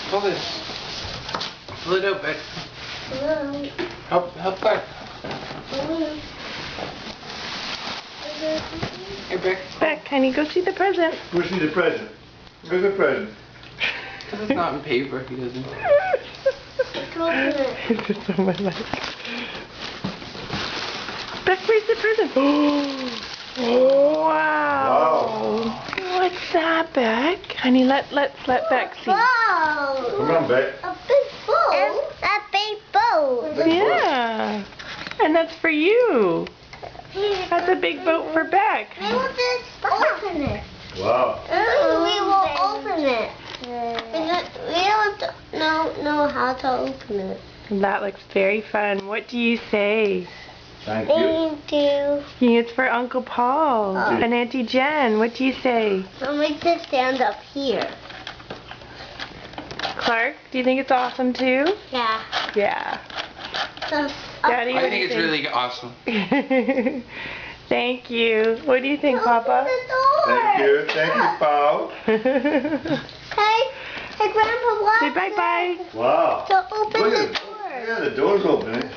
Pull it. Pull it out, Beck. Help Clark. Here, Beck. Beck, honey, go see the present. Go see the present. Where's the present? Because it's not in paper, he doesn't. It's on my leg. Beck, where's the present? Oh, wow. What's that, Beck? Honey, let's let Beck see. Boat. Come on, Beck. A big boat. A big boat. Yeah. And that's for you. That's a big boat for Beck. We will just open it. Wow. We will open it. We don't know how to open it. That looks very fun. What do you say? Thank you. Thank you. It's for Uncle Paul and Auntie Jen. What do you say? I'm going to stand up here. Clark, do you think it's awesome too? Yeah. Yeah. So, Daddy, I think it's really awesome. Thank you. What do you think, open Papa? the door. Thank you. Thank you, Paul. Hey, Grandpa, watch Say bye-bye. Wow. So open Look the at door. Yeah, the door's opening.